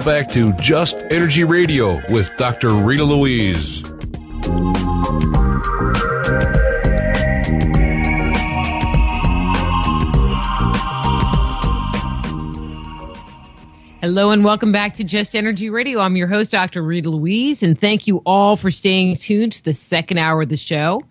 Now back to Just Energy Radio with Dr. Rita Louise. Hello and welcome back to Just Energy Radio. I'm your host, Dr. Rita Louise, and thank you all for staying tuned to the second hour of the show.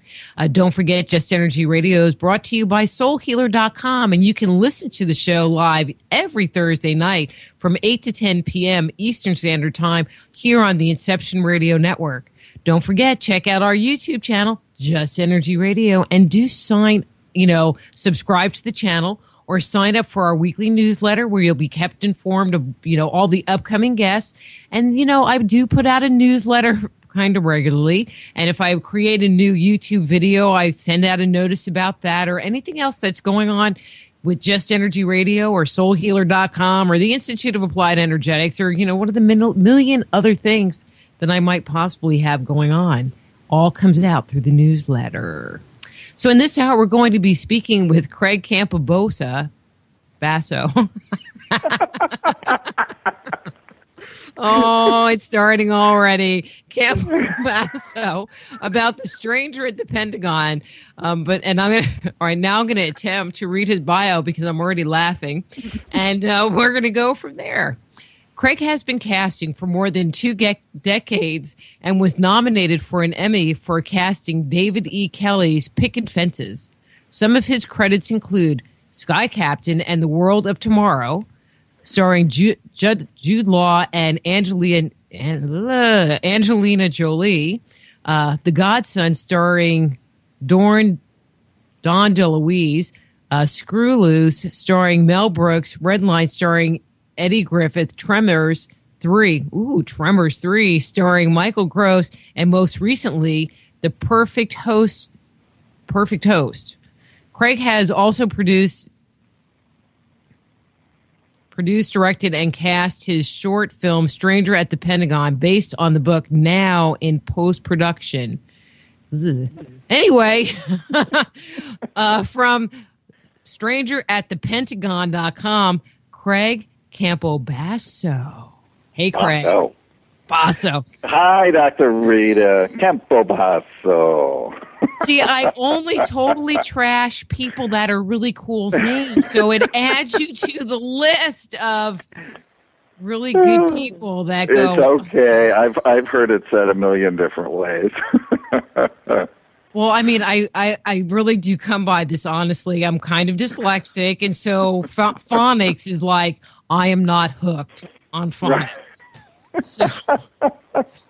Don't forget, Just Energy Radio is brought to you by SoulHealer.com, and you can listen to the show live every Thursday night from 8 to 10 p.m. Eastern Standard Time here on the Inception Radio Network. Don't forget, check out our YouTube channel, Just Energy Radio, and do subscribe to the channel, or sign up for our weekly newsletter where you'll be kept informed of, all the upcoming guests. And, I do put out a newsletter kind of regularly. And if I create a new YouTube video, I send out a notice about that or anything else that's going on with Just Energy Radio or SoulHealer.com or the Institute of Applied Energetics or, one of the million other things that I might possibly have going on. All comes out through the newsletter. So in this hour, we're going to be speaking with Craig Campobasso. Oh, it's starting already. Campobasso about the stranger at the Pentagon. I'm going to attempt to read his bio because I'm already laughing. And we're going to go from there. Craig has been casting for more than 2 decades and was nominated for an Emmy for casting David E. Kelley's Picket Fences. Some of his credits include Sky Captain and The World of Tomorrow, starring Jude Law and Angelina Jolie, The Godson, starring Don DeLuise, Screw Loose, starring Mel Brooks, Redline, starring Eddie Griffith, Tremors 3, starring Michael Gross, and most recently, The Perfect Host. Craig has also produced, directed, and cast his short film Stranger at the Pentagon, based on the book, now in post-production. Anyway, from strangeratthepentagon.com, Craig Campobasso. Hey, Craig. Basso. Hi, Dr. Rita. Campobasso. See, I only totally trash people that are really cool names, so it adds you to the list of really good people that go. It's okay. I've heard it said a million different ways. Well, I mean, I really do come by this honestly. I'm kind of dyslexic, and so phonics is like, I am not hooked on phonics.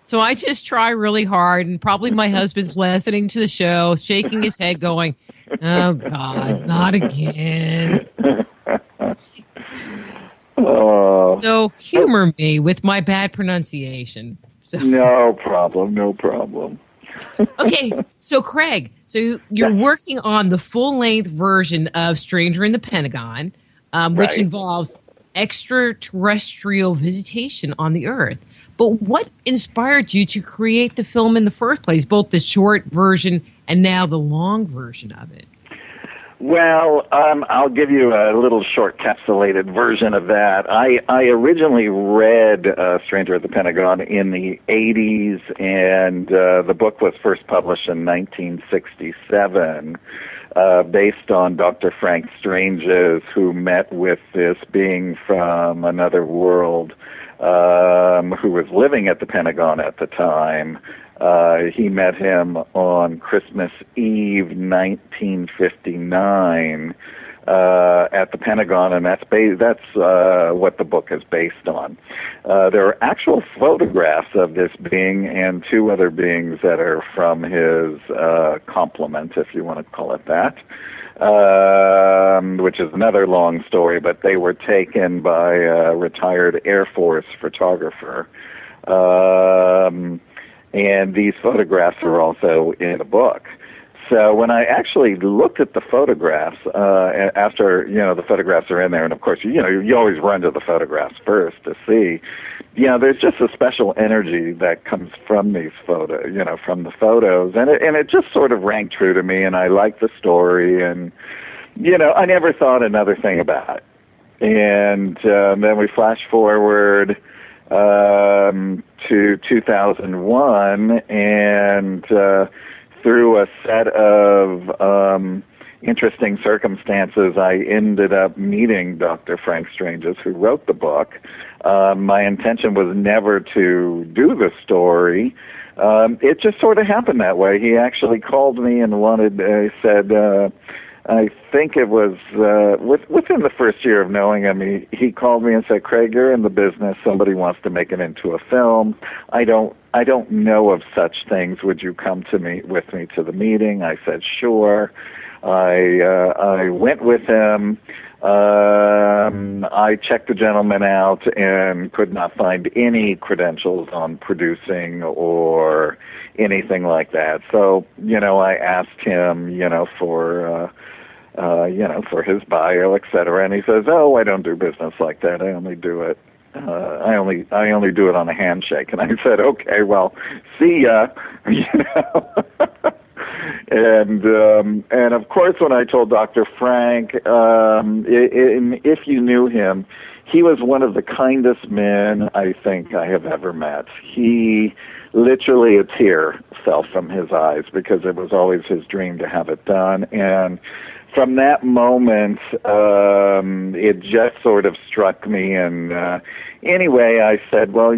So I just try really hard, and probably my husband's listening to the show, shaking his head going, oh, God, not again. So humor me with my bad pronunciation. So. No problem. Okay, so Craig, you're working on the full-length version of Stranger in the Pentagon, which involves extraterrestrial visitation on the Earth. But what inspired you to create the film in the first place, both the short version and now the long version of it? Well, I'll give you a little short capsulated version of that. I originally read Stranger at the Pentagon in the 80s, and the book was first published in 1967, based on Dr. Frank Strange's, who met with this being from another world, who was living at the Pentagon at the time. He met him on Christmas Eve, 1959, at the Pentagon, and that's what the book is based on. There are actual photographs of this being and 2 other beings that are from his complement, if you want to call it that, which is another long story, but they were taken by a retired Air Force photographer. And these photographs are also in the book. So when I actually looked at the photographs, after, the photographs are in there, and of course, you always run to the photographs first to see, there's just a special energy that comes from these photos, from the photos. And it just sort of rang true to me, and I liked the story, and, I never thought another thing about it. And then we flash forward to 2001, and through a set of interesting circumstances, I ended up meeting Dr. Frank Stranges, who wrote the book. My intention was never to do the story. It just sort of happened that way. He actually called me and said, I think it was within the first year of knowing him, he called me and said, "Craig, you're in the business. Somebody wants to make it into a film. I don't know of such things. Would you come with me to the meeting?" I said, "Sure." I went with him. I checked the gentleman out and could not find any credentials on producing or anything like that. So, I asked him, for his bio, et cetera, and he says, "Oh, I don't do business like that. I only do it. I only do it on a handshake." And I said, "Okay, well, see ya." And of course, when I told Dr. Frank, if you knew him, he was one of the kindest men I think I have ever met. He literally, a tear fell from his eyes because it was always his dream to have it done. And from that moment, it just sort of struck me. And anyway, I said, well,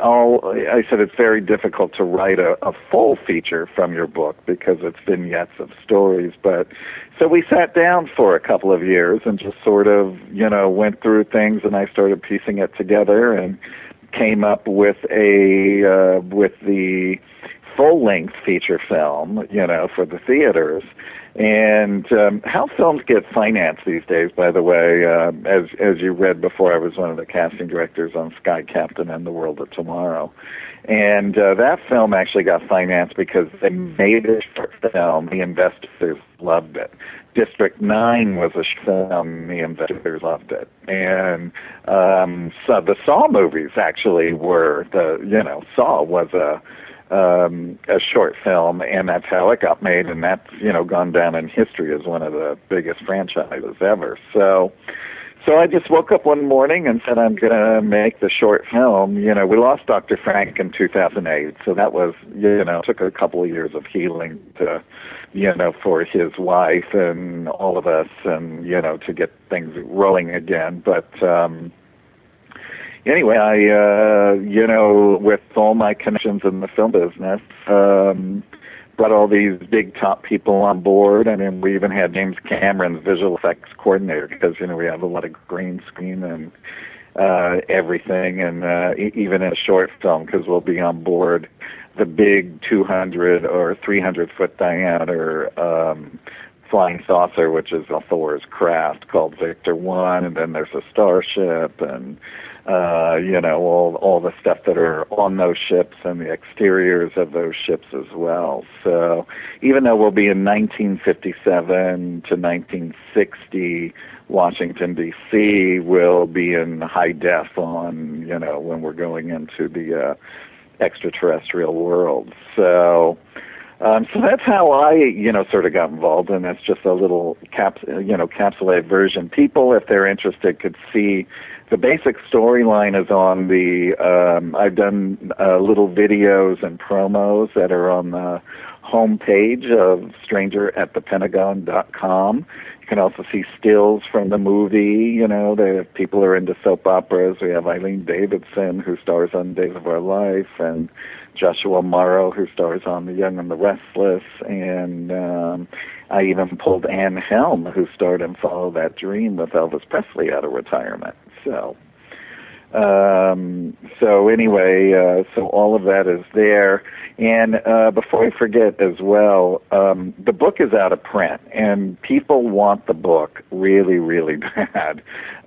I said it's very difficult to write a full feature from your book because it's vignettes of stories. But so we sat down for a couple of years and just sort of, went through things, and I started piecing it together and came up with the full-length feature film, for the theaters. And how films get financed these days, by the way, as you read before, I was one of the casting directors on Sky Captain and The World of Tomorrow. And that film actually got financed because they made a short film. The investors loved it. District 9 was a short film. The investors loved it. And so the Saw movies actually were Saw was a short film, and that's how it got made, and that's, gone down in history as one of the biggest franchises ever. So I just woke up one morning and said, I'm going to make the short film. We lost Dr. Frank in 2008, so that was, took a couple of years of healing to, for his wife and all of us, and, to get things rolling again. But, anyway, I, with all my connections in the film business, brought all these big top people on board, and then we even had James Cameron's visual effects coordinator because, we have a lot of green screen and everything, and even in a short film, because we'll be on board the big 200 or 300-foot diameter flying saucer, which is a Thor's craft called Victor 1, and then there's a starship and all the stuff that are on those ships and the exteriors of those ships as well. So even though we'll be in 1957 to 1960, Washington, D.C., will be in high def on, when we're going into the extraterrestrial world. So that's how I, sort of got involved, and that's just a little capsulated version. People, if they're interested, could see the basic storyline is on the, I've done little videos and promos that are on the homepage of strangeratthepentagon.com. You can also see stills from the movie. People are into soap operas. We have Eileen Davidson, who stars on Days of Our Life, and Joshua Morrow, who stars on The Young and the Restless, and I even pulled Anne Helm, who starred in Follow That Dream with Elvis Presley out of retirement. So anyway, so all of that is there. And before I forget as well, the book is out of print, and people want the book really, really bad.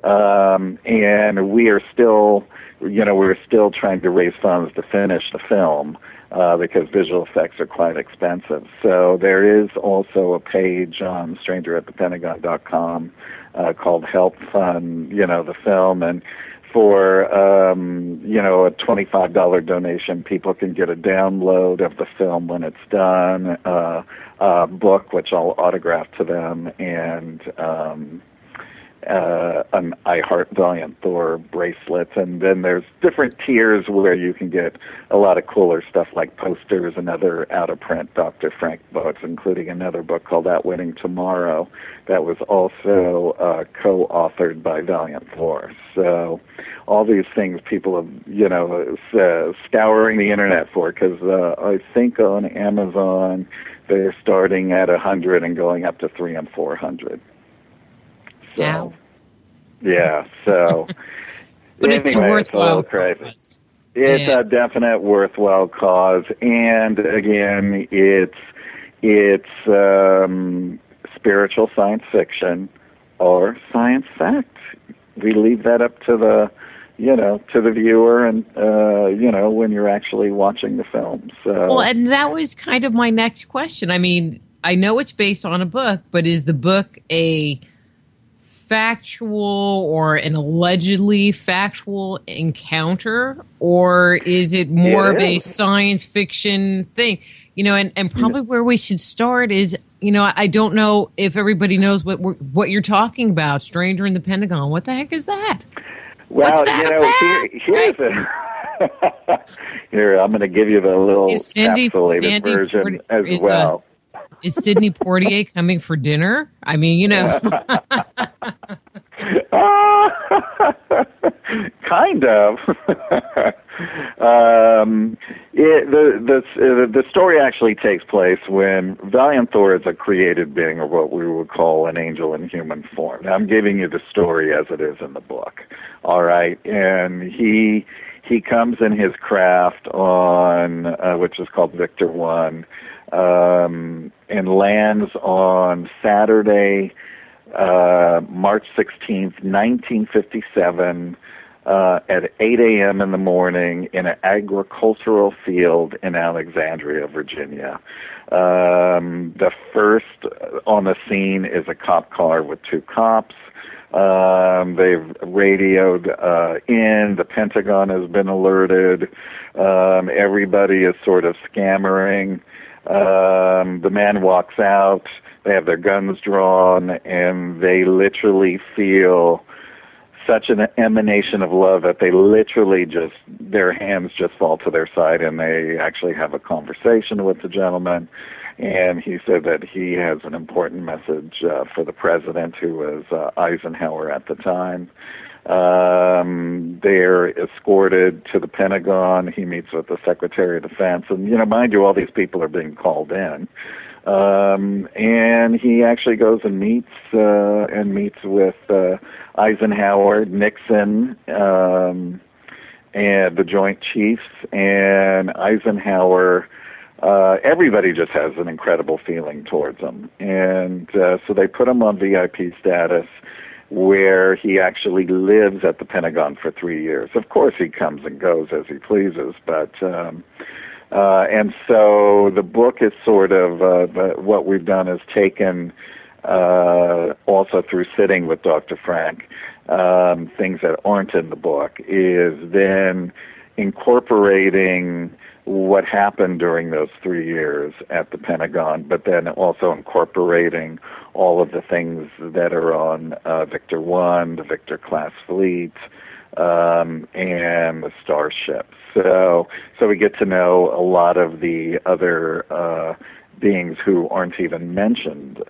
And we are still, we're still trying to raise funds to finish the film because visual effects are quite expensive. So there is also a page on strangeratthepentagon.com called Help Fund, the film, and for a $25 donation, people can get a download of the film when it's done, a book which I'll autograph to them, and an I Heart Valiant Thor bracelet, and then there's different tiers where you can get a lot of cooler stuff like posters and other out-of-print Dr. Frank books, including another book called Outwitting Tomorrow that was also co-authored by Valiant Thor. So all these things people have, scouring the internet for, because I think on Amazon they're starting at 100 and going up to 300 and 400. So, Ow. yeah, so but anyway, it's worthwhile. It's a definite worthwhile cause, and again, it's spiritual science fiction or science fact. We leave that up to the viewer, and when you're actually watching the film. So, well, and that was kind of my next question. I mean, I know it's based on a book, but is the book a factual or an allegedly factual encounter, or is it more of a science fiction thing? And probably where we should start is, I don't know if everybody knows what you're talking about. Stranger in the Pentagon. What the heck is that? Well, what's that about? Here's here, I'm going to give you the little encapsulated version as well. Is Sidney Poitier coming for dinner? I mean, kind of. The story actually takes place when Valiant Thor is a created being, or what we would call an angel in human form. Now, I'm giving you the story as it is in the book. All right, and he comes in his craft on which is called Victor 1. And lands on Saturday, March 16th, 1957, at 8 a.m. in the morning in an agricultural field in Alexandria, Virginia. The first on the scene is a cop car with two cops. They've radioed in. The Pentagon has been alerted. Everybody is sort of scammering. The man walks out. They have their guns drawn, and they literally feel such an emanation of love that they literally their hands just fall to their side, and they actually have a conversation with the gentleman. And he said that he has an important message for the president, who was Eisenhower at the time. They're escorted to the Pentagon. He meets with the Secretary of Defense. And, mind you, all these people are being called in. And he actually goes and meets with Eisenhower, Nixon, and the Joint Chiefs. And Eisenhower, everybody just has an incredible feeling towards him. And so they put him on VIP status, where he actually lives at the Pentagon for 3 years. Of course, he comes and goes as he pleases, but and so the book is sort of what we've done is taken also through sitting with Dr. Frank, things that aren't in the book, is then incorporating what happened during those 3 years at the Pentagon, but then also incorporating all of the things that are on Victor 1, the Victor-class fleet, and the Starship. So we get to know a lot of the other beings who aren't even mentioned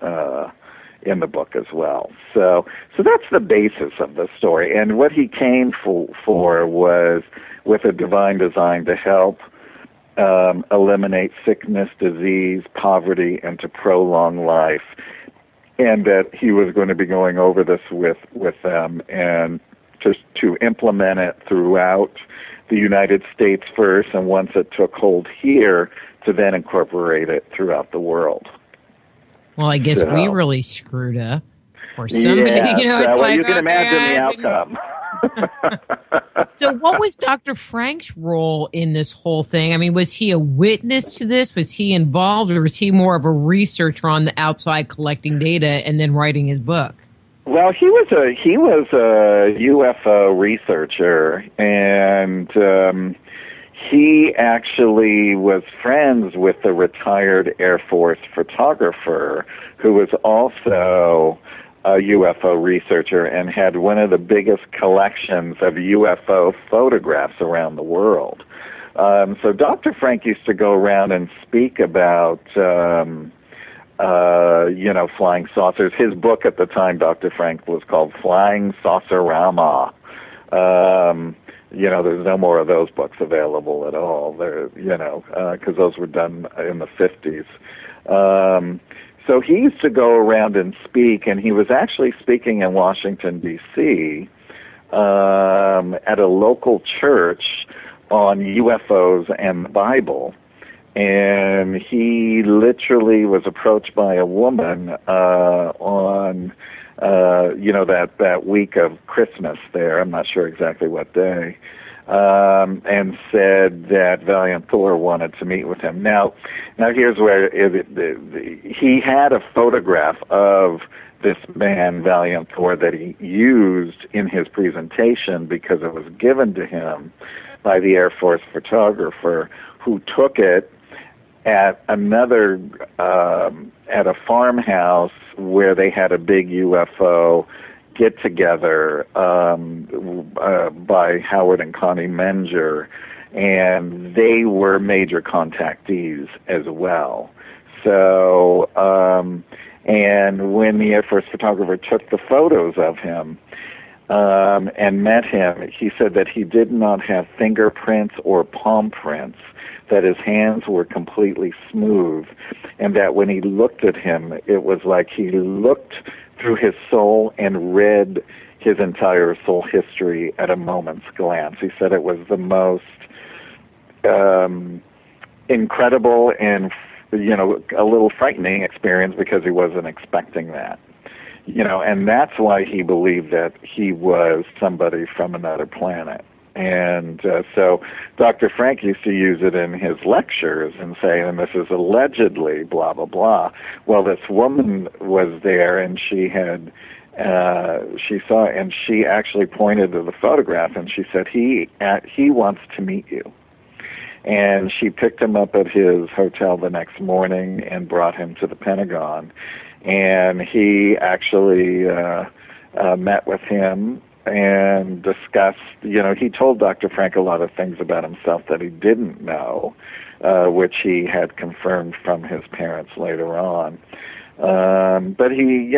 in the book as well. So that's the basis of the story. And what he came for was with a divine design to help eliminate sickness, disease, poverty, and to prolong life. And that he was going to be going over this with them, and just to implement it throughout the United States first, and once it took hold here, to then incorporate it throughout the world. Well, I guess we really screwed up. Or somebody, it's like, you can imagine the outcome. So what was Dr. Frank's role in this whole thing? I mean, was he a witness to this? Was he involved, or was he more of a researcher on the outside collecting data and then writing his book? Well, he was a UFO researcher, and he actually was friends with a retired Air Force photographer who was also a UFO researcher and had one of the biggest collections of UFO photographs around the world. So Dr. Frank used to go around and speak about, flying saucers. His book at the time, Dr. Frank, was called Flying Saucerama. There's no more of those books available at all. Because those were done in the 50s. So he used to go around and speak, and he was actually speaking in Washington, D.C., at a local church on UFOs and the Bible. And he literally was approached by a woman on, that week of Christmas there. I'm not sure exactly what day. And said that Valiant Thor wanted to meet with him. Now here's where he had a photograph of this man, Valiant Thor, that he used in his presentation because it was given to him by the Air Force photographer, who took it at another, at a farmhouse where they had a big UFO get together by Howard and Connie Menger, and they were major contactees as well. So, and when the Air Force photographer took the photos of him and met him, he said that he did not have fingerprints or palm prints, that his hands were completely smooth, and that when he looked at him, it was like he looked through his soul and read his entire soul history at a moment's glance. He said it was the most incredible and, a little frightening experience because he wasn't expecting that. And that's why he believed that he was somebody from another planet. And so Dr. Frank used to use it in his lectures and say, and this is allegedly blah, blah, blah. Well, this woman was there, and she saw, and she actually pointed to the photograph, and she said, he wants to meet you. And she picked him up at his hotel the next morning and brought him to the Pentagon. And he actually met with him and discussed, he told Dr. Frank a lot of things about himself that he didn't know, which he had confirmed from his parents later on. But he,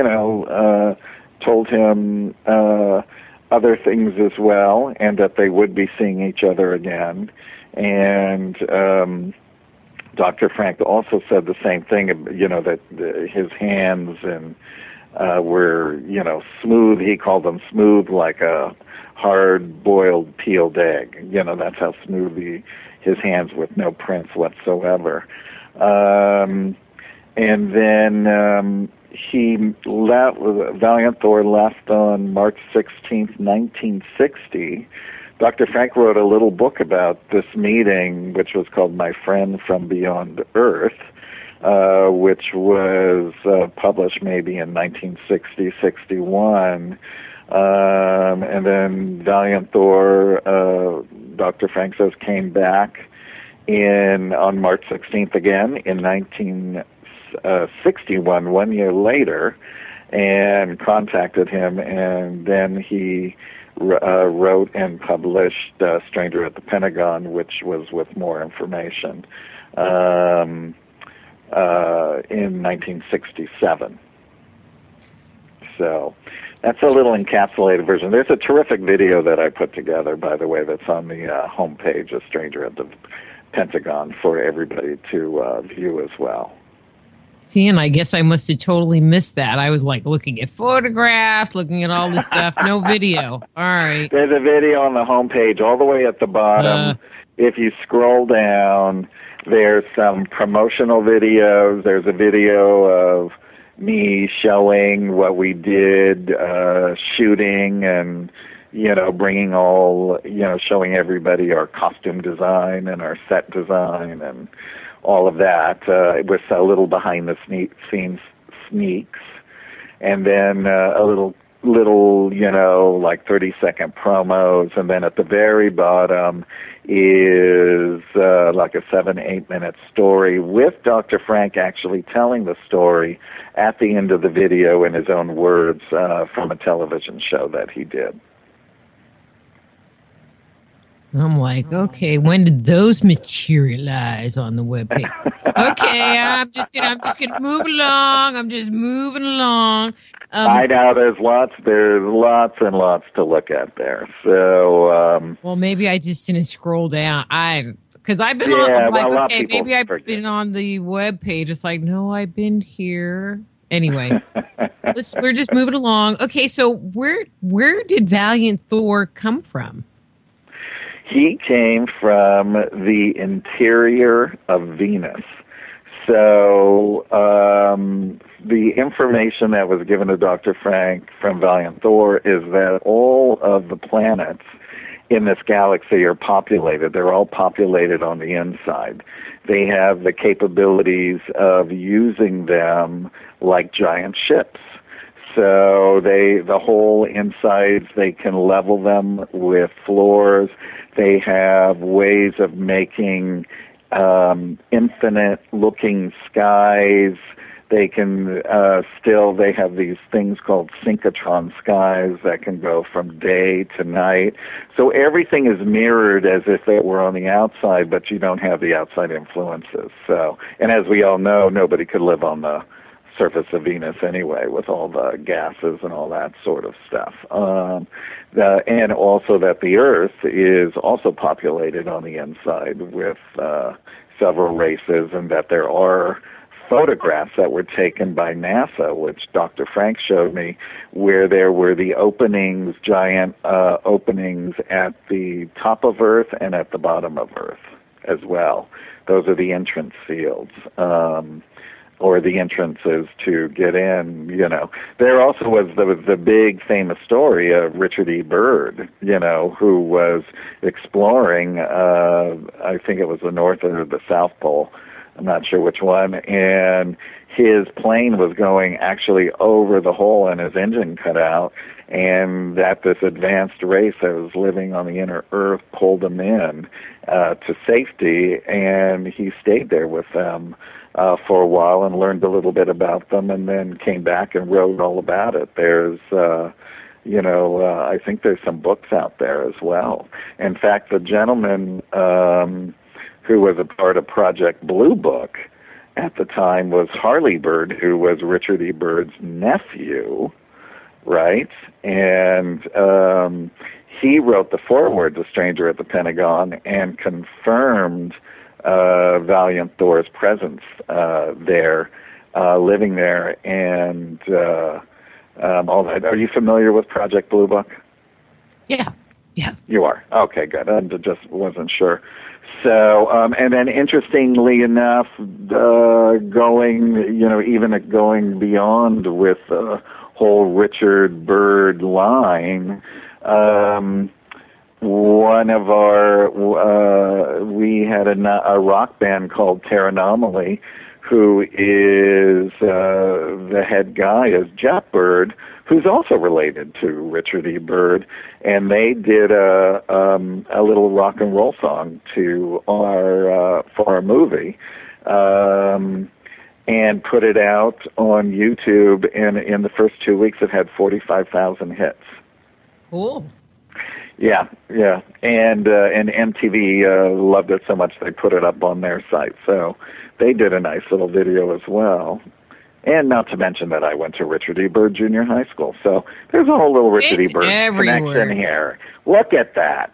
told him other things as well, and that they would be seeing each other again. And Dr. Frank also said the same thing, that his hands and were, smooth. He called them smooth like a hard-boiled peeled egg. That's how smooth his hands with no prints whatsoever. And then Valiant Thor left on March 16th, 1960. Dr. Frank wrote a little book about this meeting, which was called My Friend from Beyond Earth, which was published maybe in 1960, 61. And then Valiant Thor, Dr. Frank says, came back on March 16th again in 1961, 1 year later, and contacted him, and then he wrote and published Stranger at the Pentagon, which was with more information, in 1967. So that's a little encapsulated version. There's a terrific video that I put together, by the way, that's on the homepage of Stranger at the Pentagon for everybody to view as well. See, and I guess I must have totally missed that. I was like looking at photographs, looking at all this stuff. No video. All right. There's a video on the homepage all the way at the bottom. If you scroll down, there's some promotional videos. There's a video of me showing what we did, shooting and, bringing all, showing everybody our costume design and our set design and all of that. It was a little behind the scenes sneaks, and then a little, like 30-second promos, and then at the very bottom is like a 7-8 minute story with Dr. Frank actually telling the story at the end of the video in his own words from a television show that he did. I'm like, okay, when did those materialize on the webpage? Okay, I'm just gonna move along. I'm just moving along. I know there's lots and lots to look at there. So, well, maybe I just didn't scroll down. Because I've been on. I'm like, okay, maybe I've been on the webpage. It's like, no, I've been here. Anyway, we're just moving along. Okay, so where did Valiant Thor come from? He came from the interior of Venus. So the information that was given to Dr. Frank from Valiant Thor is that all of the planets in this galaxy are populated. They're all populated on the inside. They have the capabilities of using them like giant ships. So the whole insides, they can level them with floors. They have ways of making infinite-looking skies. They can they have these things called synchrotron skies that can go from day to night. So everything is mirrored as if it were on the outside, but you don't have the outside influences. So, and as we all know, nobody could live on the surface of Venus anyway, with all the gases and all that sort of stuff. And also that the Earth is also populated on the inside with several races, and that there are photographs that were taken by NASA, which Dr. Frank showed me, where there were the openings, giant openings at the top of Earth and at the bottom of Earth as well. Those are the entrance fields. Or the entrances to get in, you know. There also was the big famous story of Richard E. Byrd, you know, who was exploring, I think it was the North or the South Pole, I'm not sure which one, and his plane was going actually over the hole and his engine cut out, and that this advanced race that was living on the inner Earth pulled him in to safety, and he stayed there with them for a while and learned a little bit about them, and then came back and wrote all about it. There's, I think there's some books out there as well. In fact, the gentleman who was a part of Project Blue Book at the time was Harley Byrd, who was Richard E. Byrd's nephew, right? And he wrote the foreword to Stranger at the Pentagon and confirmed Valiant Thor's presence there, living there, and all that. Are you familiar with Project Blue Book? Yeah. You are? Okay, good. I just wasn't sure. So, and then interestingly enough, going beyond with the whole Richard Byrd line, one of our, we had a rock band called Terranomaly, who is the head guy is Jeff Byrd, who's also related to Richard E. Byrd, and they did a little rock and roll song to for our movie, and put it out on YouTube. And in the first 2 weeks, it had 45,000 hits. Cool. Yeah, and MTV loved it so much they put it up on their site. So they did a nice little video as well. And not to mention that I went to Richard E. Byrd Junior High School. So there's a whole little Richard E. Byrd connection here. Look at that.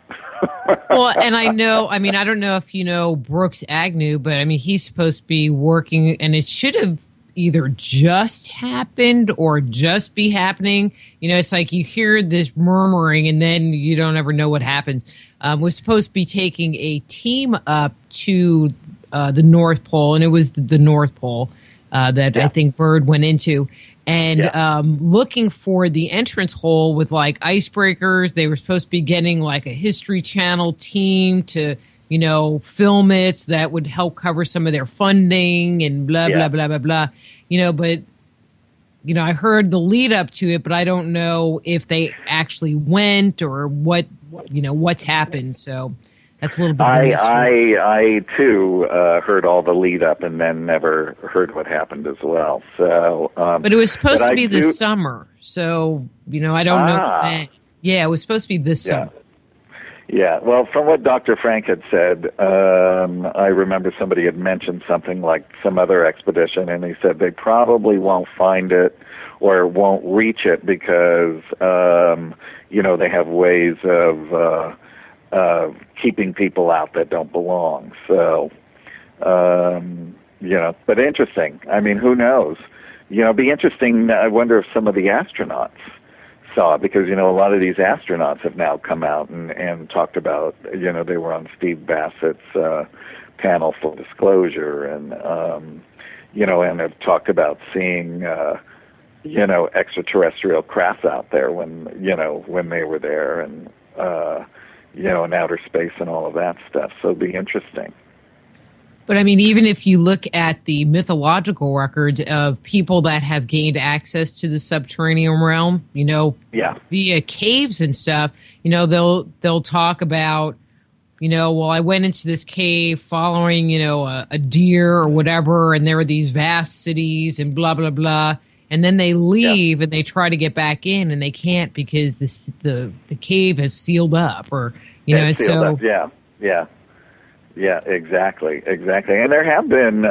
Well, and I don't know if you know Brooks Agnew, but I mean, he's supposed to be working, and it should have either just happened or just be happening. You know, it's like you hear this murmuring and then you don't ever know what happens. We're supposed to be taking a team up to the North Pole, and it was the North Pole that I think Byrd went into, and looking for the entrance hole with like icebreakers. They were supposed to be getting like a History Channel team to, you know, film it, so that would help cover some of their funding and blah, blah, blah, blah, blah. You know, but, you know, I heard the lead up to it, but I don't know if they actually went or what, you know, what's happened. So That's a little bit of a mystery. I too heard all the lead up and then never heard what happened as well. So, but it was supposed to be this summer, so I don't know. Yeah, it was supposed to be this summer. Yeah, well, from what Dr. Frank had said, I remember somebody had mentioned something like some other expedition, and he said they probably won't find it or won't reach it because, they have ways of keeping people out that don't belong. So, but interesting. I mean, who knows? It'd be interesting. I wonder if some of the astronauts saw it because, a lot of these astronauts have now come out and talked about, they were on Steve Bassett's panel for disclosure and, and have talked about seeing, extraterrestrial crafts out there when they were there and, in outer space and all of that stuff. So it'd be interesting. But I mean, even if you look at the mythological records of people that have gained access to the subterranean realm, via caves and stuff, they'll talk about, well, I went into this cave following, a deer or whatever, and there were these vast cities and blah, blah, blah. And then they leave and they try to get back in and they can't because the cave is sealed up or, it's sealed up. Yeah, exactly. And there have been,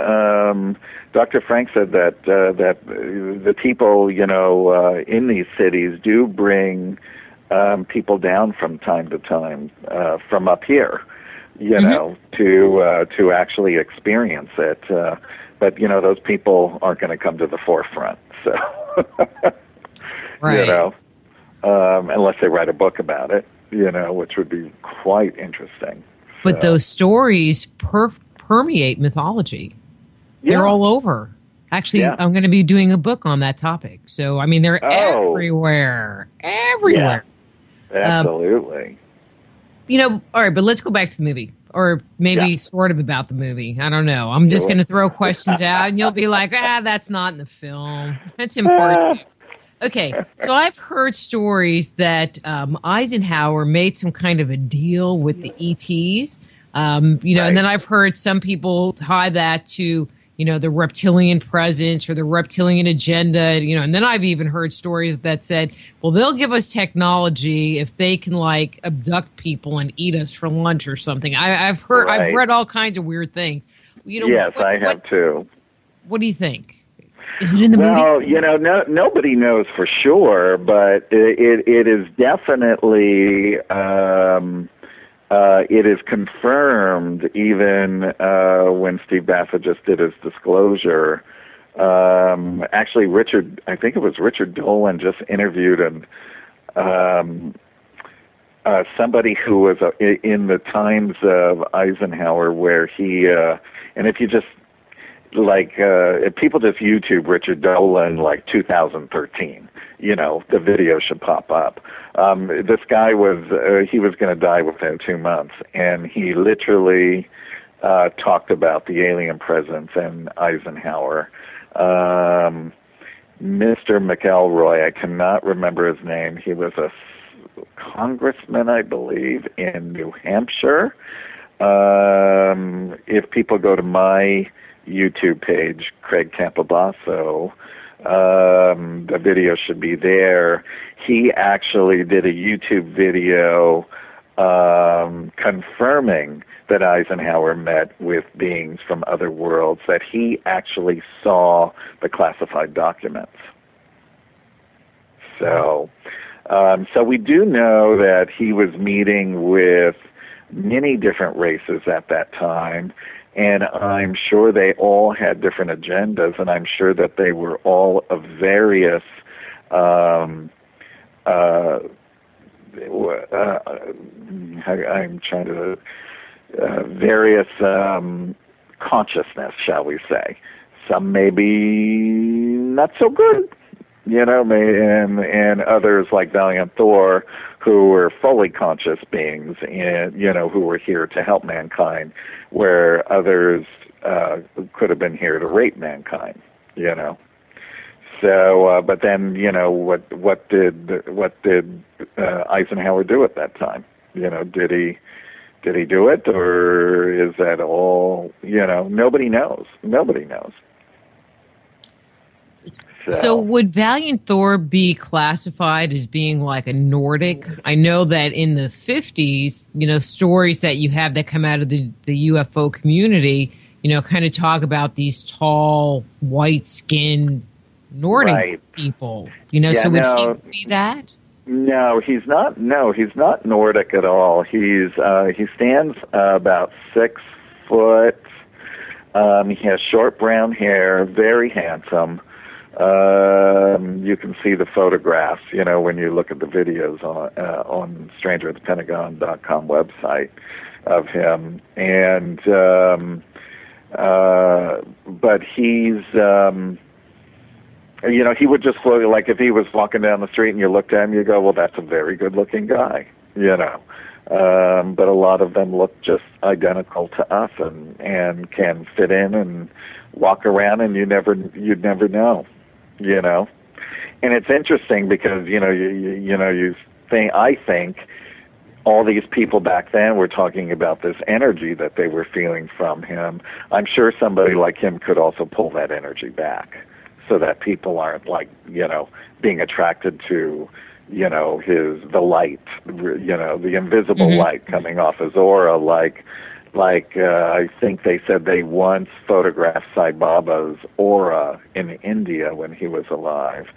Dr. Frank said that the people, in these cities do bring people down from time to time from up here, to actually experience it. But, those people aren't going to come to the forefront. So, right. Unless they write a book about it, which would be quite interesting. But those stories permeate mythology. Yeah. They're all over. Actually, I'm going to be doing a book on that topic. So, I mean, they're everywhere. Everywhere. Yeah, absolutely. All right, but let's go back to the movie. Or maybe sort of about the movie. I don't know. I'm just going to throw questions out, and you'll be like, that's not in the film. That's important. Okay, so I've heard stories that Eisenhower made some kind of a deal with the ETs, and then I've heard some people tie that to, the reptilian presence or the reptilian agenda, and then I've even heard stories that said, well, they'll give us technology if they can, like, abduct people and eat us for lunch or something. I've read all kinds of weird things. Yes, I have too. What do you think? Is it in the movie? Well, nobody knows for sure, but it is definitely it is confirmed even when Steve Bassett just did his disclosure. Actually, I think it was Richard Dolan just interviewed somebody who was in the times of Eisenhower where he, and if you just, if people just YouTube Richard Dolan, 2013, the video should pop up. This guy he was going to die within 2 months, and he literally talked about the alien presence in Eisenhower. Mr. McElroy, I cannot remember his name. He was a congressman, I believe, in New Hampshire. If people go to my YouTube page, Craig Campobasso, the video should be there. He actually did a YouTube video confirming that Eisenhower met with beings from other worlds, that he actually saw the classified documents. So we do know that he was meeting with many different races at that time. And I'm sure they all had different agendas, and I'm sure that they were all of various I'm trying to various consciousness, shall we say. Some may be not so good, and others like Valiant Thor, who were fully conscious beings and, who were here to help mankind, where others could have been here to rape mankind, So, but then, what did Eisenhower do at that time? Did he Did he do it, or is that all, nobody knows. Nobody knows. So would Valiant Thor be classified as being like a Nordic? I know that in the 50s, stories that you have that come out of the UFO community, kind of talk about these tall, white-skinned Nordic people. So would he be that? No, he's not. No, he's not Nordic at all. He stands about 6 foot. He has short brown hair, very handsome. You can see the photographs, when you look at the videos on strangeratthepentagon.com website of him. And but he's he would just look like, if he was walking down the street and you looked at him, you go, well, that's a very good-looking guy, But a lot of them look just identical to us and can fit in and walk around, and you'd never know, And it's interesting because I think all these people back then were talking about this energy that they were feeling from him. I'm sure somebody like him could also pull that energy back, so that people aren't being attracted to the light, the invisible light coming off his aura, like I think they said they once photographed Sai Baba's aura in India when he was alive,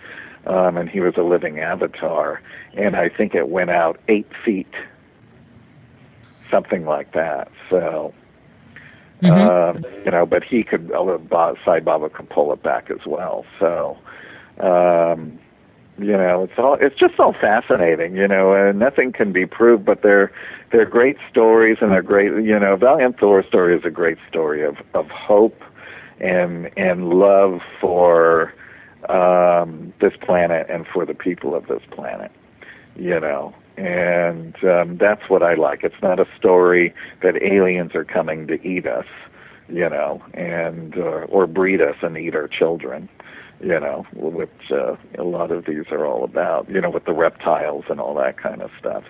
and he was a living avatar, and I think it went out 8 feet, something like that. So, but he could, Sai Baba could pull it back as well. So, it's just all fascinating, and nothing can be proved, but they're great stories, and they're great, Valiant Thor story is a great story of hope and love for this planet and for the people of this planet, and that's what I like. It's not a story that aliens are coming to eat us, and or breed us and eat our children, which a lot of these are all about, with the reptiles and all that kind of stuff.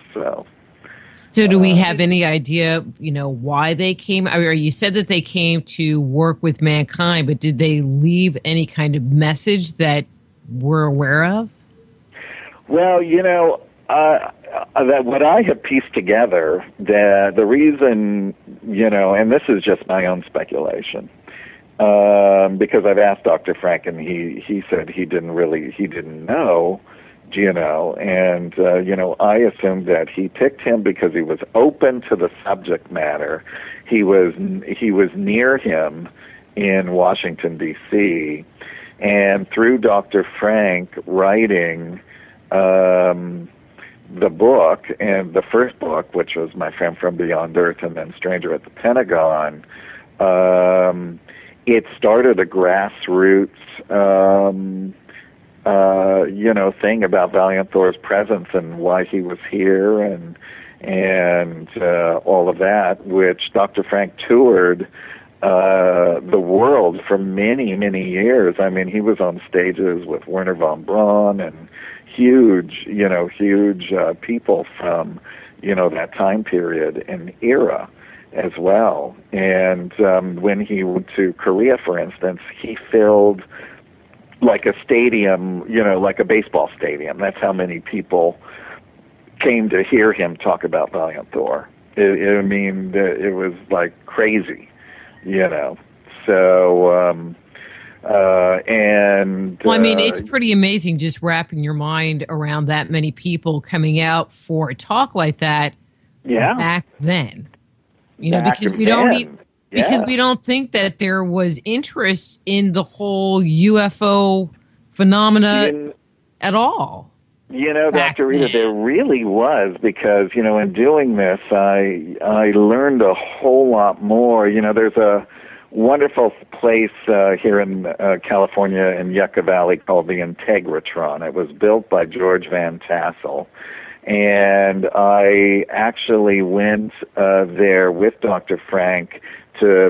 So do we have any idea, why they came? I mean, you said that they came to work with mankind, but did they leave any kind of message that we're aware of? Well, that what I have pieced together, the reason, and this is just my own speculation, because I've asked Dr. Frank, and he said he didn't know, and I assumed that he picked him because he was open to the subject matter. He was near him in Washington, D.C., and through Dr. Frank writing the book, and the first book, which was My Friend from Beyond Earth, and then Stranger at the Pentagon, it started a grassroots, thing about Valiant Thor's presence and why he was here, and all of that, which Dr. Frank toured the world for many, many years. I mean, he was on stages with Werner von Braun and huge people from, that time period and era as well. And when he went to Korea, for instance, he filled like a stadium, like a baseball stadium. That's how many people came to hear him talk about Valiant Thor. It was like crazy, So, it's pretty amazing just wrapping your mind around that many people coming out for a talk like that. Yeah. Back then, because we don't because we don't think that there was interest in the whole UFO phenomena at all. Dr. Rita, there really was, because, in doing this, I learned a whole lot more. There's a wonderful place here in California in Yucca Valley called the Integratron. It was built by George Van Tassel. And I actually went there with Dr. Frank to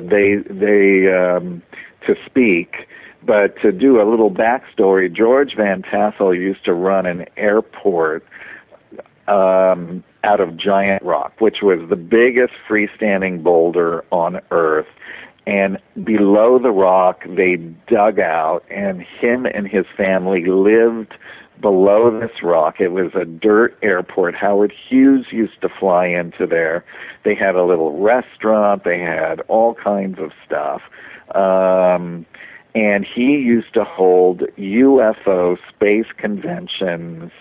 speak. But to do a little backstory, George Van Tassel used to run an airport out out of giant rock, which was the biggest freestanding boulder on Earth. And below the rock, they dug out, and him and his family lived below this rock. It was a dirt airport. Howard Hughes used to fly into there. They had a little restaurant. They had all kinds of stuff. And he used to hold UFO space conventions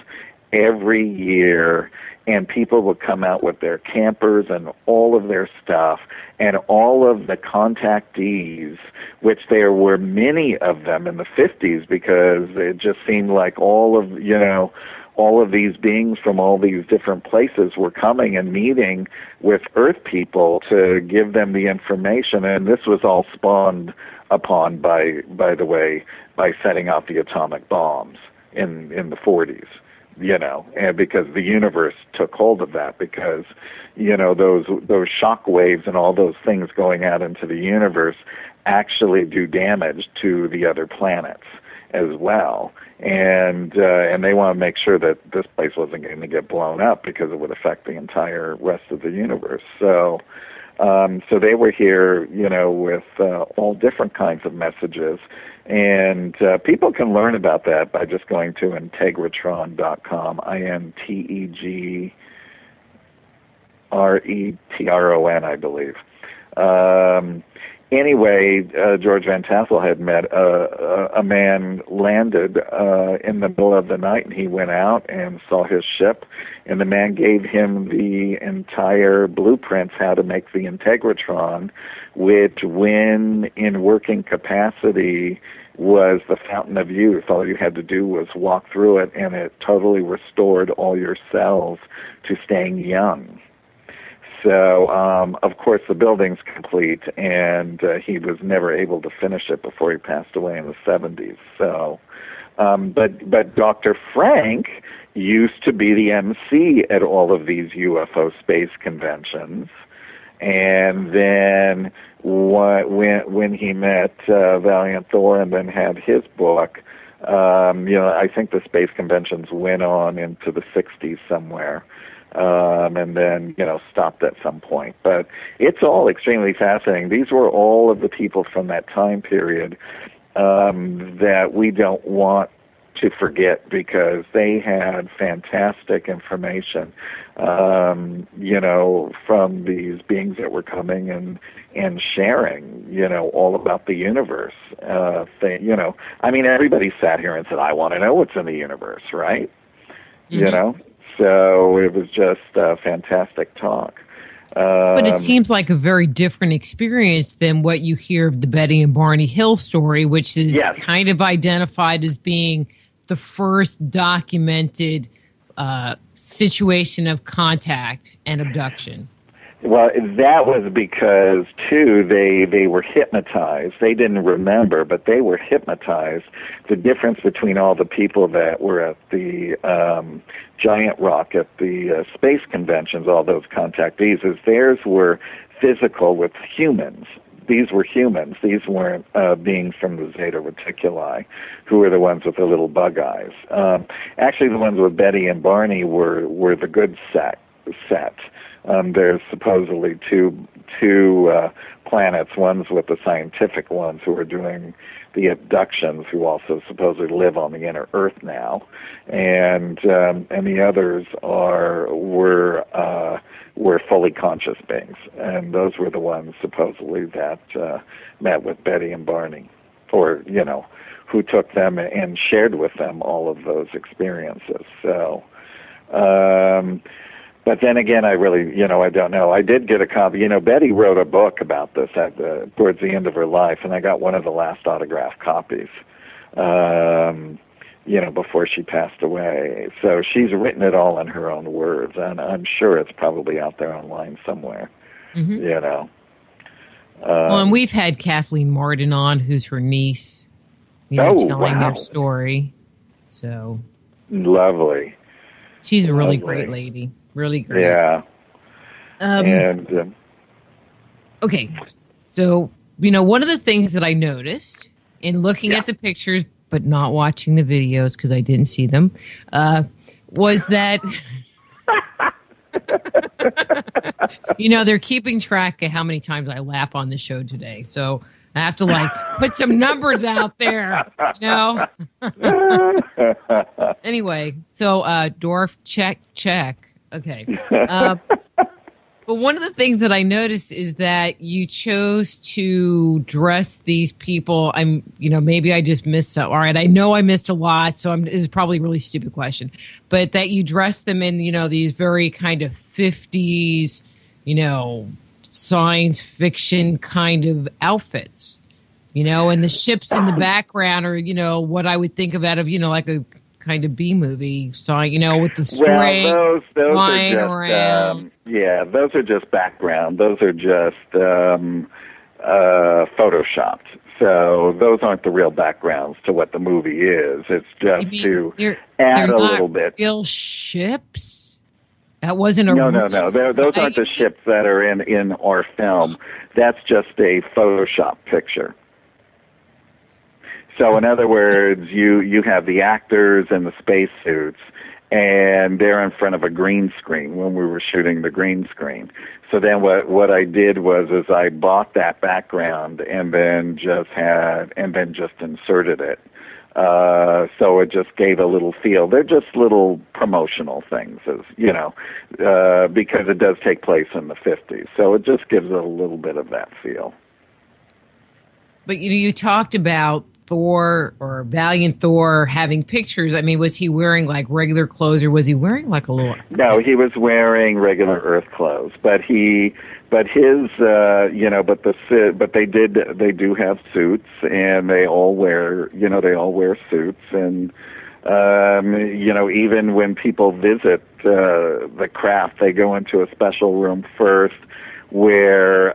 every year, and people would come out with their campers and all of their stuff, and all of the contactees, which there were many of them in the 50s, because it just seemed like all of these beings from all these different places were coming and meeting with Earth people to give them the information. And this was all spawned upon, by the way, by setting off the atomic bombs in the 40s. And because the universe took hold of that, because, those shock waves and all those things going out into the universe actually do damage to the other planets as well. And they want to make sure that this place wasn't going to get blown up, because it would affect the entire rest of the universe. So they were here, with all different kinds of messages. And people can learn about that by just going to integratron.com, INTEGRETRON, I believe. Anyway, George Van Tassel had met a man landed in the middle of the night, and he went out and saw his ship, and the man gave him the entire blueprints how to make the Integratron, which, when in working capacity, was the fountain of youth. All you had to do was walk through it, and it totally restored all your cells to staying young. So, of course, the building's complete, and he was never able to finish it before he passed away in the 70s. So, but Dr. Frank used to be the MC at all of these UFO space conventions, and then when he met Valiant Thor and then had his book, I think the space conventions went on into the 60s somewhere. And then, stopped at some point. But it's all extremely fascinating. These were all of the people from that time period that we don't want to forget, because they had fantastic information, from these beings that were coming and sharing, all about the universe. Everybody sat here and said, I want to know what's in the universe, right? Mm-hmm. So it was just fantastic talk. But it seems like a very different experience than what you hear of the Betty and Barney Hill story, which is kind of identified as being the first documented situation of contact and abduction. Well, that was because, too, they were hypnotized. They didn't remember, but they were hypnotized. The difference between all the people that were at the Giant Rock, at the space conventions, all those contactees, is theirs were physical with humans. These were humans. These weren't beings from the Zeta Reticuli, who were the ones with the little bug eyes. Actually, the ones with Betty and Barney were the good set. There's supposedly two planets. One's with the scientific ones who are doing the abductions, who also supposedly live on the inner Earth now, and the others were fully conscious beings, and those were the ones supposedly that met with Betty and Barney, or who took them and shared with them all of those experiences. So. But then again, I really, I don't know. I did get a copy. Betty wrote a book about this towards the end of her life, and I got one of the last autographed copies, before she passed away. So she's written it all in her own words, and I'm sure it's probably out there online somewhere, Well, and we've had Kathleen Martin on, who's her niece, telling their story. So lovely. She's a really great lady. Really great. Yeah. Okay. So, one of the things that I noticed in looking at the pictures, but not watching the videos because I didn't see them, was that They're keeping track of how many times I laugh on the show today. So I have to put some numbers out there, Anyway, so Dorf, check. Okay. But one of the things that I noticed is that you chose to dress these people. Maybe I just missed some. All right, I know I missed a lot, so this is probably a really stupid question. But that you dressed them in, these very kind of 50s, science fiction kind of outfits, and the ships in the background are, what I would think of out of, like a kind of B movie song, with the string those flying are just, around. Those are just background. Those are just photoshopped. So those aren't the real backgrounds to what the movie is. It's just to add a little bit. Real ships? That wasn't a no. Those aren't the ships that are in our film. That's just a Photoshop picture. So in other words, you have the actors in the spacesuits, and they're in front of a green screen when we were shooting the green screen. So then what I did was I bought that background and then just inserted it. So it just gave a little feel. They're just little promotional things, because it does take place in the 50s. So it just gives it a little bit of that feel. But you talked about Thor or Valiant Thor having pictures. I mean, was he wearing regular clothes, or was he wearing a little? No, he was wearing regular Earth clothes, but they do have suits, and they all wear suits, and even when people visit the craft, they go into a special room first, where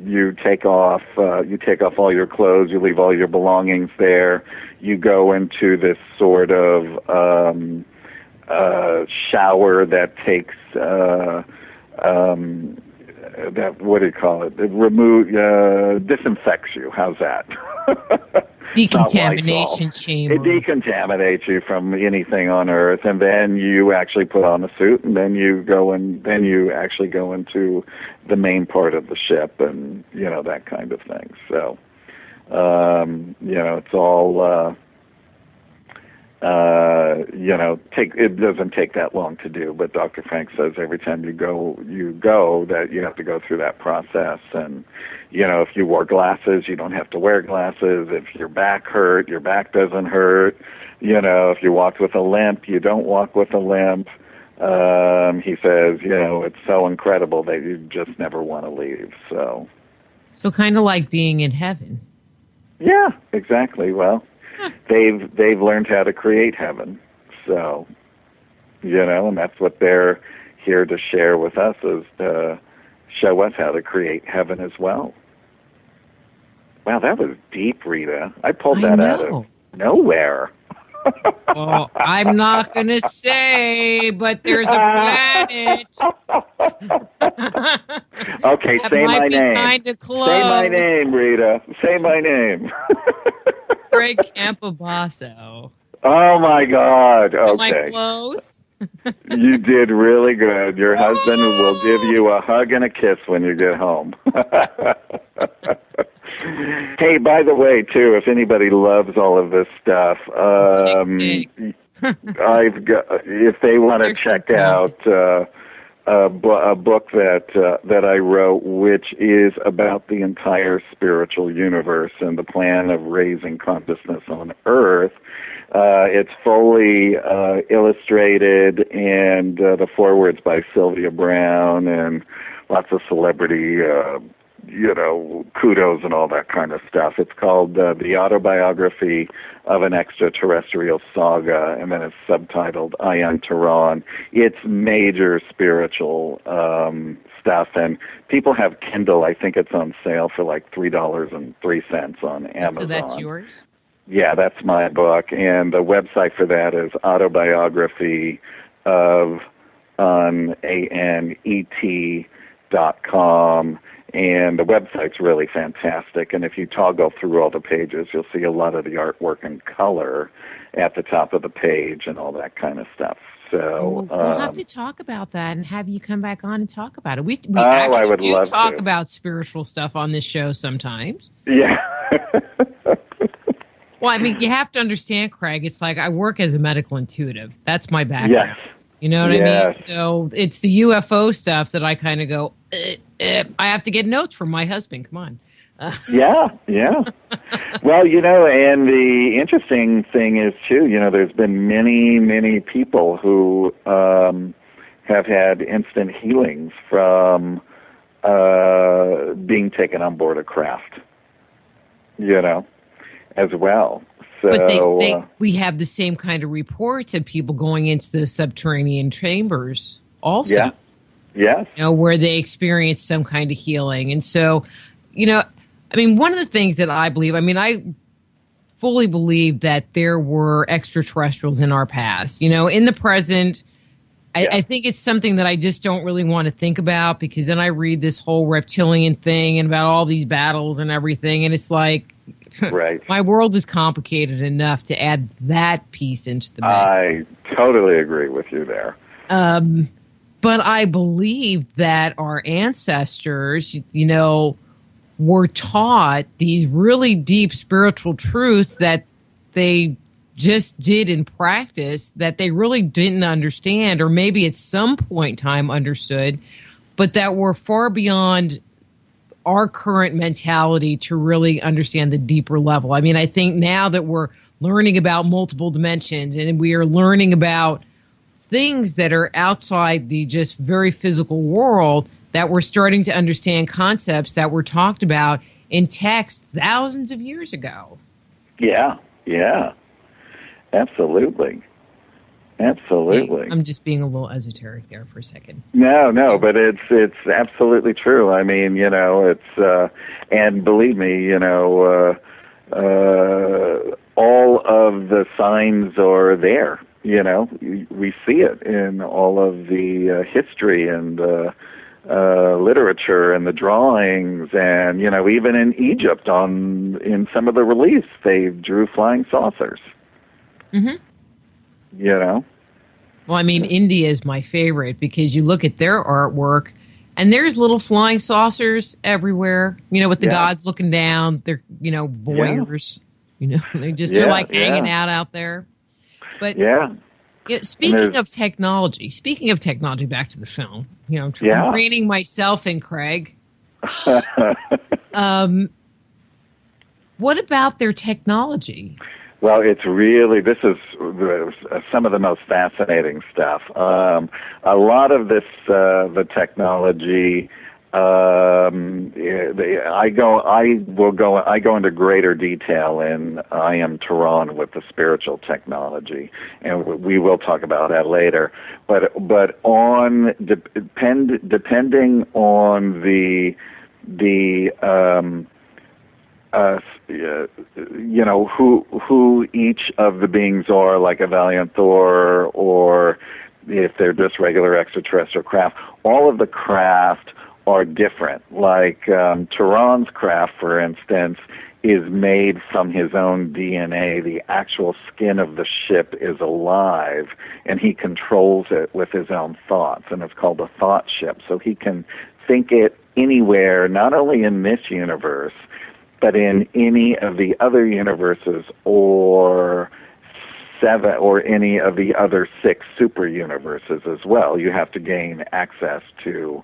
you take off all your clothes, you leave all your belongings there, you go into this sort of shower that takes that, what do you call it? It disinfects you. How's that? Decontamination chamber. It decontaminates you from anything on Earth, and then you actually put on a suit, and then you actually go into the main part of the ship, and that kind of thing. So, it's all. It doesn't take that long to do, but Dr. Frank says every time you go that you have to go through that process. And, if you wore glasses, you don't have to wear glasses. If your back hurt, your back doesn't hurt. If you walked with a limp, you don't walk with a limp. He says, it's so incredible that you just never want to leave. So kind of like being in heaven. Yeah, exactly. Well, they've learned how to create heaven. So, and that's what they're here to share with us, is to show us how to create heaven as well. Wow, that was deep, Rita. I pulled that out of nowhere. Well, I'm not going to say, but there's a planet. Okay, that say might my be name. Kind of close. Say my name, Rita. Say my name. Greg Campobasso. Oh, my God. Okay. Am I close? You did really good. Your husband will give you a hug and a kiss when you get home. Hey, by the way, too, if anybody loves all of this stuff, if they want to check out a book that I wrote, which is about the entire spiritual universe and the plan of raising consciousness on Earth. It's fully illustrated, and the foreword's by Sylvia Brown, and lots of celebrity kudos and all that kind of stuff. It's called The Autobiography of an Extraterrestrial Saga, and then it's subtitled I Am Tehran. It's major spiritual stuff, and people have Kindle. I think it's on sale for $3.03 on Amazon. So that's yours? Yeah, that's my book, and the website for that is autobiography of ANET.com. And the website's really fantastic. And if you toggle through all the pages, you'll see a lot of the artwork in color. at the top of the page and all that kind of stuff. So we'll have to talk about that and have you come back on and talk about it. We I actually would do love talk to. about spiritual stuff on this show sometimes. Yeah. Well, I mean, you have to understand, Craig. It's like I work as a medical intuitive. That's my background. Yes. You know what I Yes. mean? So it's the UFO stuff that I kind of go, I have to get notes from my husband. Come on. Yeah. Well, and the interesting thing is, too, there's been many, many people who have had instant healings from being taken on board a craft, as well. So, But we have the same kind of reports of people going into the subterranean chambers also. Yeah. Yes. Where they experience some kind of healing. And so, I mean, one of the things that I believe, I fully believe that there were extraterrestrials in our past. In the present, I think it's something that I just don't really want to think about, because then I read this whole reptilian thing and about all these battles and everything, and it's like, right. My world is complicated enough to add that piece into the mix. I totally agree with you there. But I believe that our ancestors, were taught these really deep spiritual truths that they just did in practice that they really didn't understand, or maybe at some point in time understood, but that were far beyond our current mentality to really understand the deeper level. I mean, I think now that we're learning about multiple dimensions and we are learning about things that are outside the just very physical world, that we're starting to understand concepts that were talked about in text thousands of years ago. Yeah. Absolutely. Okay, I'm just being a little esoteric there for a second. No, but it's absolutely true. I mean, it's and believe me, all of the signs are there. We see it in all of the history and literature and the drawings, and even in Egypt, in some of the reliefs, they drew flying saucers. Mm-hmm. Well, I mean, India is my favorite because you look at their artwork, and there's little flying saucers everywhere. With the gods looking down, they're voyeurs. They're like hanging out there. But speaking of technology, back to the film. I'm training myself in Craig. What about their technology? Well, this is some of the most fascinating stuff. A lot of this, the technology, I go into greater detail in I Am Tehran with the spiritual technology, and we will talk about that later. But depending on who each of the beings are, like a Valiant Thor, or if they're just regular extraterrestrial craft, all of the craft are different. Like Tehran's craft, for instance, is made from his own DNA. The actual skin of the ship is alive, and he controls it with his own thoughts, and it's called a thought ship. So he can think it anywhere, not only in this universe, but in any of the other universes, or any of the other 6 super universes as well. You have to gain access to,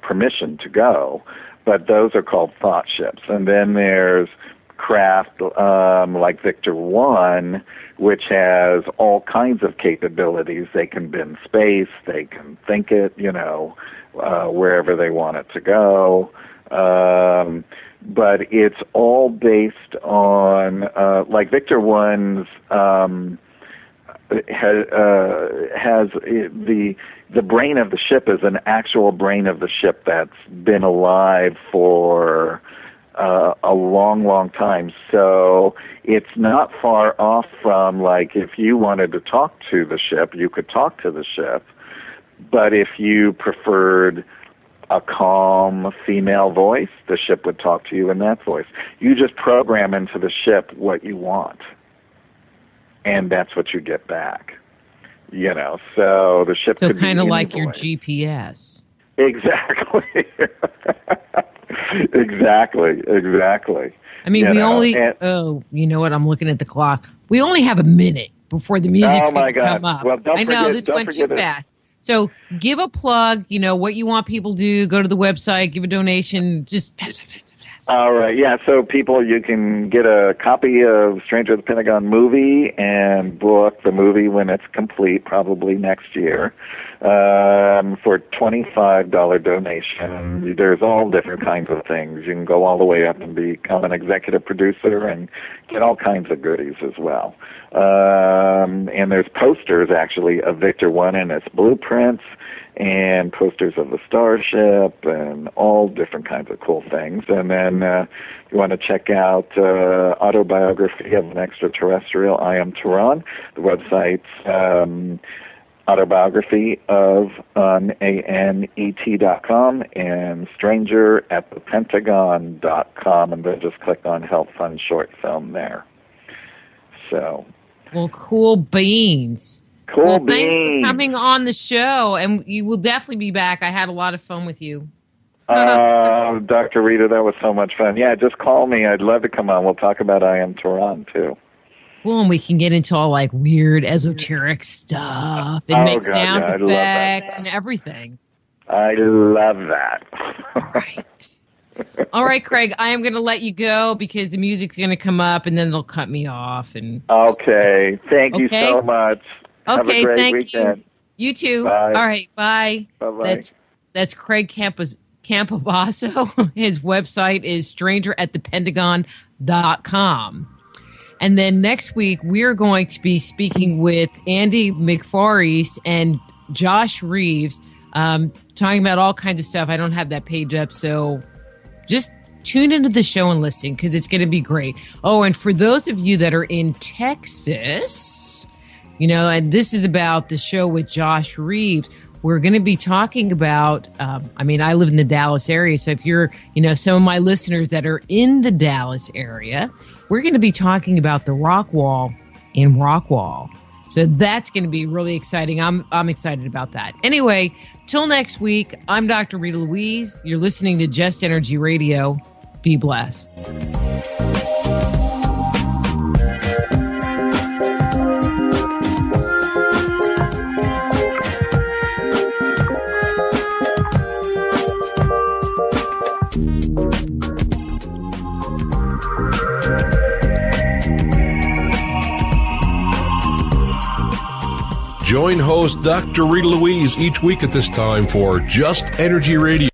permission to go. But those are called thought ships. And then there's craft like Victor 1, which has all kinds of capabilities. They can bend space, they can think it, wherever they want it to go. But it's all based on, like Victor 1's has the brain of the ship is an actual brain of the ship that's been alive for a long, long time. So it's not far off from, like, if you wanted to talk to the ship, you could talk to the ship. But if you preferred a calm female voice, the ship would talk to you in that voice. You just program into the ship what you want. and that's what you get back. You know, so the ship could be kind of like any your voice. GPS. Exactly. Exactly. I mean, You we know, only, and- you know what? I'm looking at the clock. We only have a minute before the music's Oh, my going to come God. up. Well, don't I know, forget- this don't went too forget it. fast. So give a plug, you know, what you want people to do. Go to the website, give a donation. Just fast. All right, yeah. So people, you can get a copy of Stranger at the Pentagon movie and book the movie when it's complete, probably next year, for $25 donation. There's all different kinds of things. You can go all the way up and become an executive producer and get all kinds of goodies as well. And there's posters actually of Victor 1 and its blueprints, and posters of the starship and all different kinds of cool things. And then you want to check out Autobiography of an Extraterrestrial, I Am Tehran. The website's autobiography of ANET.com and strangeratthepentagon.com, and then just click on Help Fund Short Film there. So, Well, cool beans. cool Well, beans. thanks for coming on the show, and you will definitely be back. I had a lot of fun with you. Dr. Rita, that was so much fun. Yeah, just call me. I'd love to come on. We'll talk about I Am Tehran, too. Cool, and we can get into all like weird esoteric stuff and make God, sound yeah, I love that. effects and everything. I love that. All right, Craig, I am going to let you go because the music's going to come up and then they'll cut me off. And Okay. Thank you Okay. so much. Have okay, a great thank weekend. you. You too. Bye. All right, bye. Bye-bye. That's Craig Campobasso. His website is strangeratthepentagon.com. And then next week, we're going to be speaking with Andy McFarest and Josh Reeves, talking about all kinds of stuff. I don't have that page up, so just tune into the show and listen because it's going to be great. Oh, and for those of you that are in Texas, you know, and this is about the show with Josh Reeves, we're going to be talking about, I live in the Dallas area. So if you're, you know, some of my listeners that are in the Dallas area, we're going to be talking about the rock wall in Rockwall. So that's going to be really exciting. I'm excited about that. Anyway, till next week, I'm Dr. Rita Louise. You're listening to Just Energy Radio. Be blessed. Join host Dr. Rita Louise each week at this time for Just Energy Radio.